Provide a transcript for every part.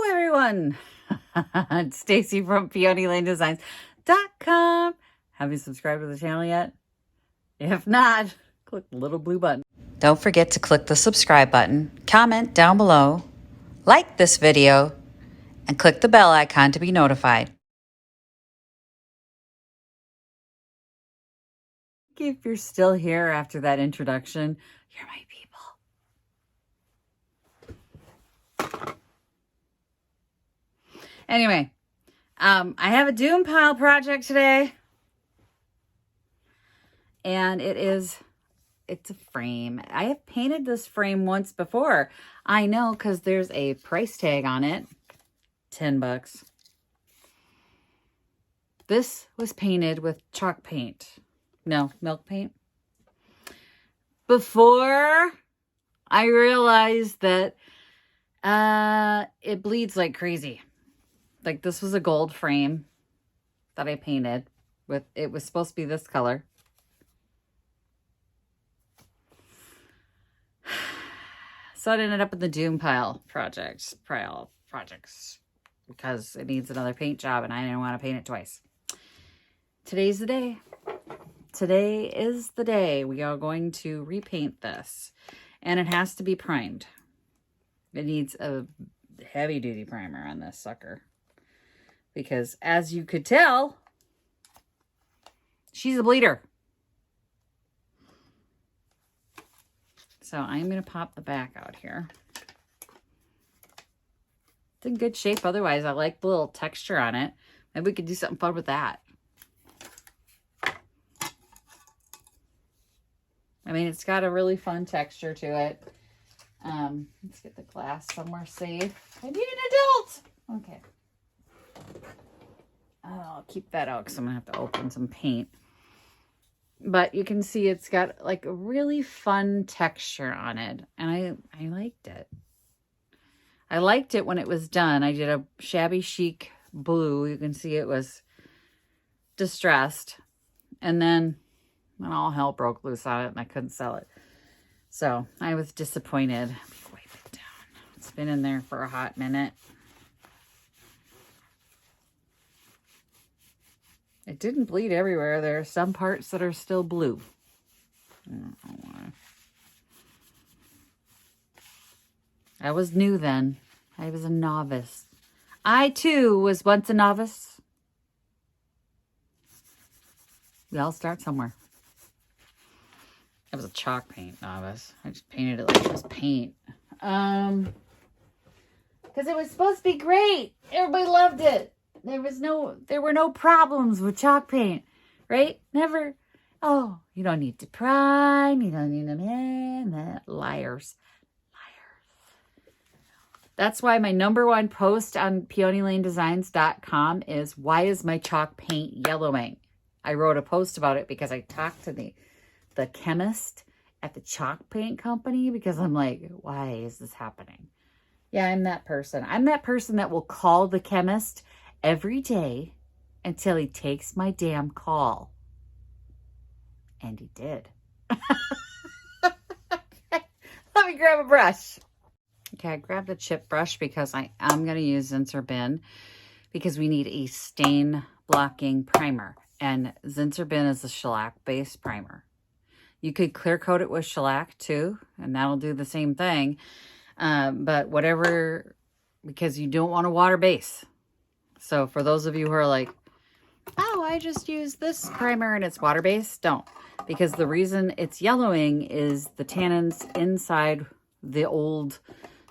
everyone. It's Stacy from peonylanedesigns.com. Have you subscribed to the channel yet? If not, click the little blue button. Don't forget to click the subscribe button, comment down below, like this video, and click the bell icon to be notified. If you're still here after that introduction, you're my people. Anyway, I have a doom pile project today. And it's a frame. I have painted this frame once before. I know, because there's a price tag on it. $10. This was painted with chalk paint. No, milk paint. Before I realized that it bleeds like crazy. Like, this was a gold frame that I painted with. It was supposed to be this color. So it ended up in the doom pile projects because it needs another paint job and I didn't want to paint it twice. Today's the day. Today is the day we are going to repaint this, and it has to be primed. It needs a heavy duty primer on this sucker because, as you could tell, she's a bleeder. So I'm going to pop the back out here. It's in good shape otherwise. I like the little texture on it. Maybe we could do something fun with that. I mean, it's got a really fun texture to it. Let's get the glass somewhere safe. I need an adult. Okay. I'll keep that out because I'm going to have to open some paint. But you can see it's got like a really fun texture on it. And I liked it. I liked it when it was done. I did a shabby chic blue. You can see it was distressed. And then all hell broke loose on it and I couldn't sell it. So I was disappointed. Let me wipe it down. It's been in there for a hot minute. It didn't bleed everywhere. There are some parts that are still blue. I don't know why. I was new then. I was a novice. I, too, was once a novice. We all start somewhere. I was a chalk paint novice. I just painted it like it was paint. Because it was supposed to be great. Everybody loved it. There were no problems with chalk paint, right? Never. Oh, you don't need to prime. You don't need to, liars. That's why my #1 post on peonylanedesigns.com is, why is my chalk paint yellowing? I wrote a post about it because I talked to the chemist at the chalk paint company because I'm like, why is this happening? Yeah, I'm that person. I'm that person that will call the chemist every day until he takes my damn call. And he did. Let me grab a brush. Okay, I grabbed a chip brush because I'm going to use Zinsser Bin because we need a stain blocking primer. And Zinsser Bin is a shellac-based primer. You could clear coat it with shellac too, and that'll do the same thing. But whatever, because you don't want a water base. So for those of you who are like, oh, I just use this primer and it's water-based, don't. Because the reason it's yellowing is the tannins inside the old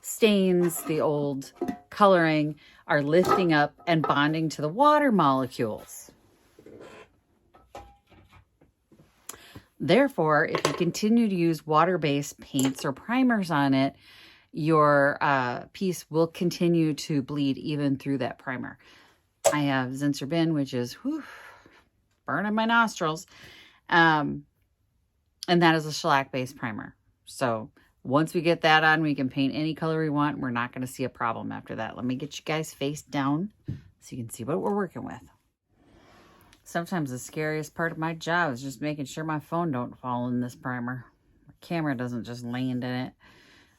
stains, the old coloring, are lifting up and bonding to the water molecules. Therefore, if you continue to use water-based paints or primers on it, your piece will continue to bleed even through that primer. I have Zinsser Bin, which is burning my nostrils. And that is a shellac-based primer. So once we get that on, we can paint any color we want. We're not going to see a problem after that. Let me get you guys face down so you can see what we're working with. Sometimes the scariest part of my job is just making sure my phone don't fall in this primer. My camera doesn't just land in it.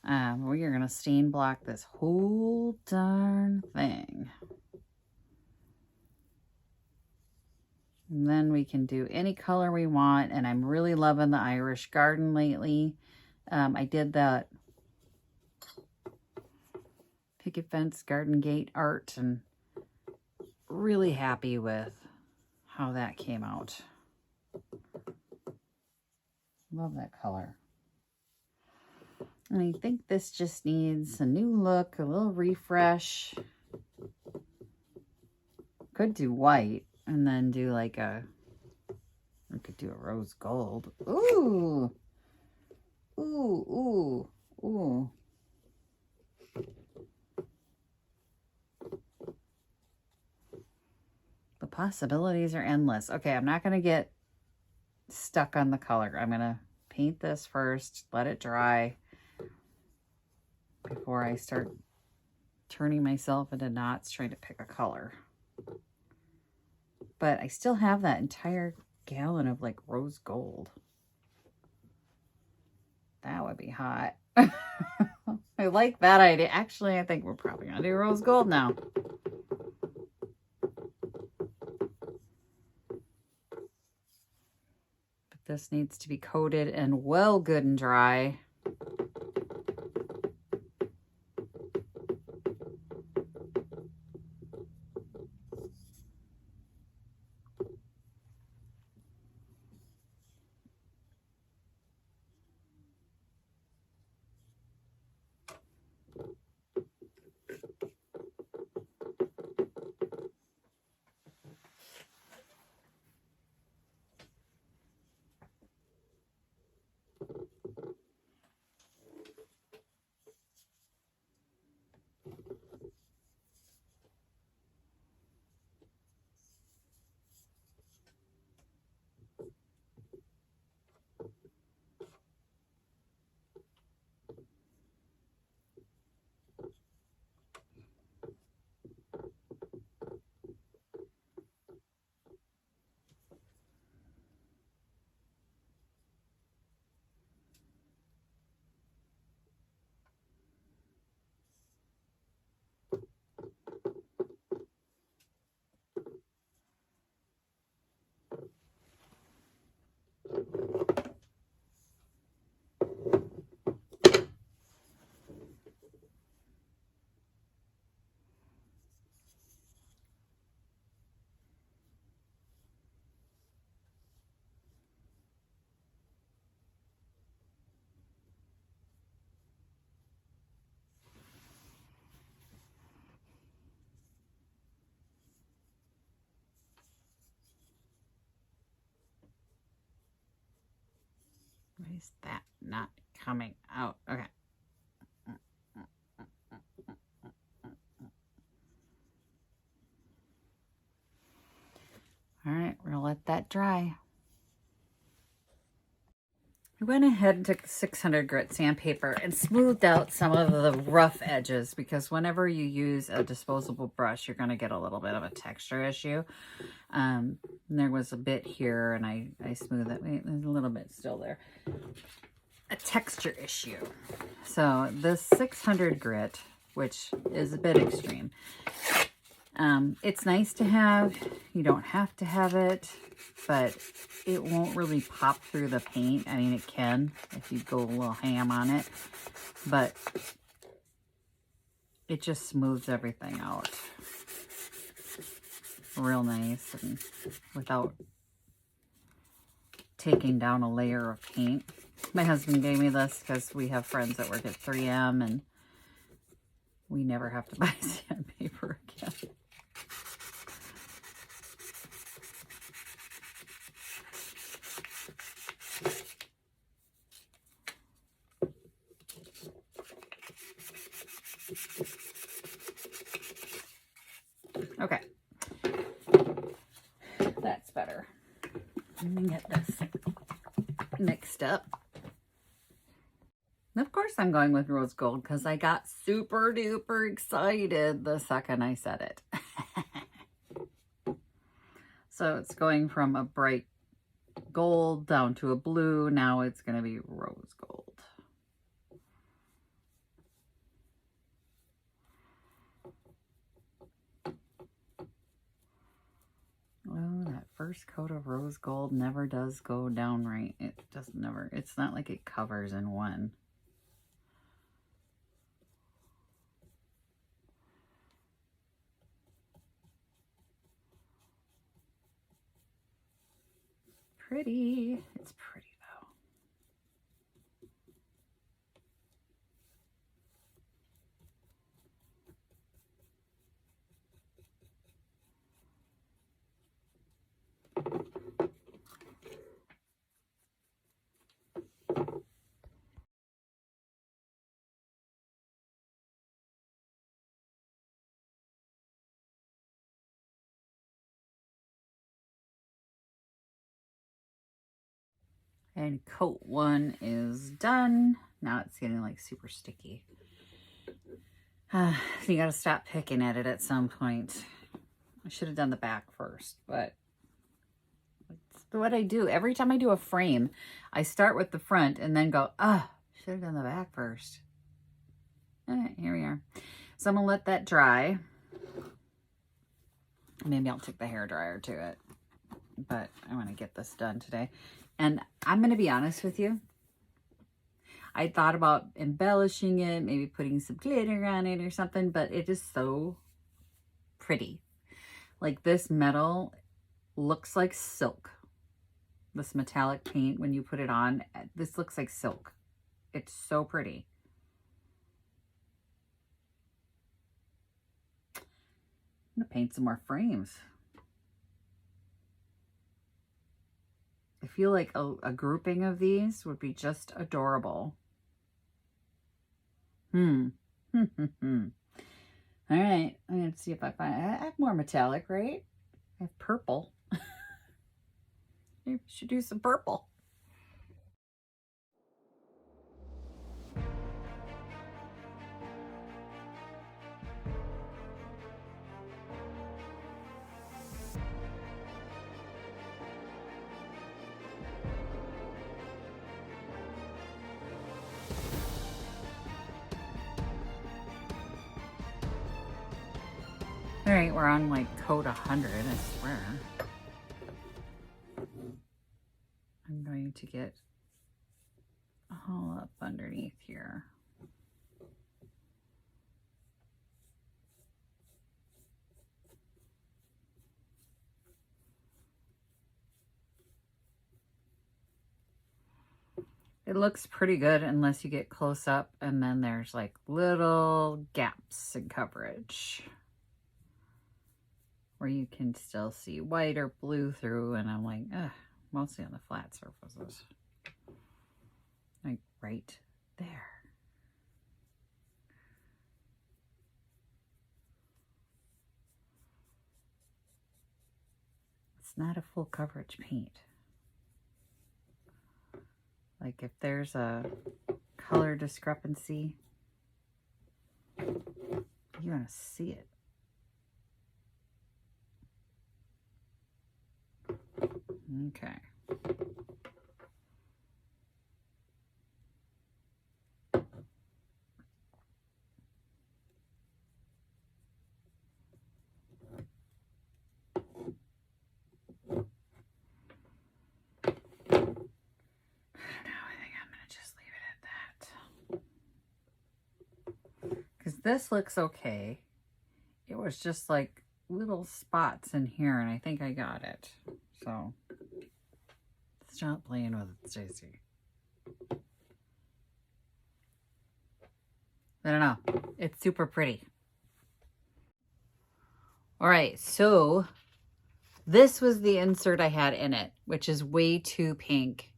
We are going to stain block this whole darn thing. And then we can do any color we want. And I'm really loving the Irish Garden lately. I did that picket fence garden gate art and really happy with how that came out. Love that color. And I think this just needs a new look, a little refresh. Could do white and then do like we could do a rose gold. Ooh. Ooh, ooh, ooh. The possibilities are endless. Okay, I'm not going to get stuck on the color. I'm going to paint this first, let it dry before I start turning myself into knots trying to pick a color. But I still have that entire gallon of like rose gold. That would be hot. I like that idea. Actually, I think we're probably going to do rose gold now. But this needs to be coated and well good and dry. Why is that not coming out? Okay. All right, we're gonna let that dry. I went ahead and took the 600 grit sandpaper and smoothed out some of the rough edges, because whenever you use a disposable brush, you're gonna get a little bit of a texture issue. And there was a bit here, and I smoothed it. Wait, there's a little bit still there. A texture issue. So this 600 grit, which is a bit extreme, it's nice to have. You don't have to have it, but it won't really pop through the paint. I mean, it can if you go a little ham on it, but it just smooths everything out real nice and without taking down a layer of paint. My husband gave me this because we have friends that work at 3M and we never have to buy sandpaper again. Okay, that's better. Let me get this mixed up. And of course I'm going with rose gold because I got super duper excited the second I said it. So it's going from a bright gold down to a blue. Now it's going to be rose gold. first coat of rose gold never does go down right. It does never. It's not like it covers in one. Pretty. It's pretty though. And coat one is done. Now it's getting like super sticky. You got to stop picking at it at some point. I should have done the back first, but it's what I do. Every time I do a frame, I start with the front and then go, should have done the back first. All right, here we are. So I'm going to let that dry. Maybe I'll take the hairdryer to it, but I want to get this done today. And I'm going to be honest with you. I thought about embellishing it, maybe putting some glitter on it or something, but it is so pretty. Like this metal looks like silk. This metallic paint, when you put it on, this looks like silk. It's so pretty. I'm going to paint some more frames. I feel like a grouping of these would be just adorable. All right, I'm going to see if I have more metallic, right? I have purple. Maybe we should do some purple. All right, we're on like code 100, I swear. I'm going to get all up underneath here. It looks pretty good unless you get close up and then there's like little gaps in coverage where you can still see white or blue through, and I'm like, mostly on the flat surfaces. Like right there. It's not a full coverage paint. Like if there's a color discrepancy, you're gonna see it. Okay. Because this looks okay. It was just like little spots in here, and I think I got it. So, stop playing with it, Stacy. I don't know. It's super pretty. All right, so this was the insert I had in it, which is way too pink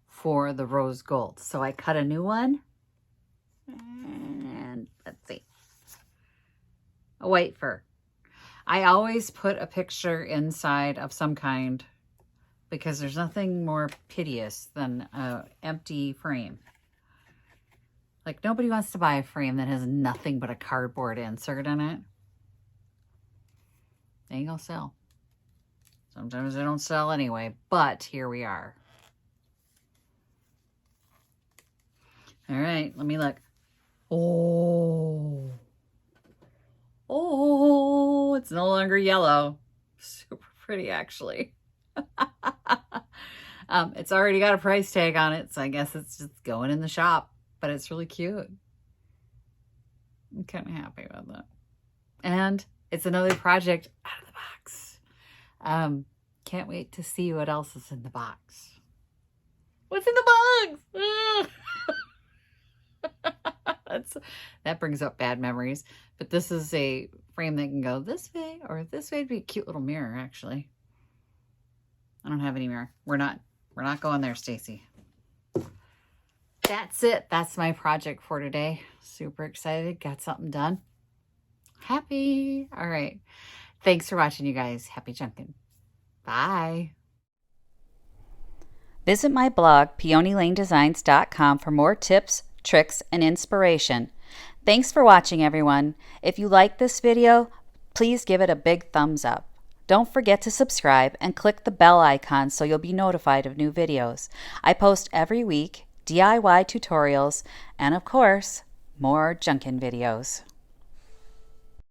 for the rose gold. So I cut a new one. And let's see. A white fur. I always put a picture inside of some kind because there's nothing more piteous than an empty frame. Like nobody wants to buy a frame that has nothing but a cardboard insert in it. They ain't gonna sell. Sometimes they don't sell anyway, but here we are. All right, let me look. Oh, it's no longer yellow. Super pretty, actually. It's already got a price tag on it, so I guess it's just going in the shop, but it's really cute. I'm kind of happy with it. And it's another project out of the box. Can't wait to see what else is in the box. What's in the box? That brings up bad memories. But this is a frame that can go this way or this way. It'd be a cute little mirror, actually. I don't have any mirror. We're not going there, Stacy. That's it. That's my project for today. Super excited. Got something done. Happy. All right. Thanks for watching, you guys. Happy junking. Bye. Visit my blog, peonylanedesigns.com, for more tips, tricks, and inspiration. Thanks for watching, everyone. If you like this video, please give it a big thumbs up. Don't forget to subscribe and click the bell icon so you'll be notified of new videos. I post every week DIY tutorials and, of course, more junkin' videos.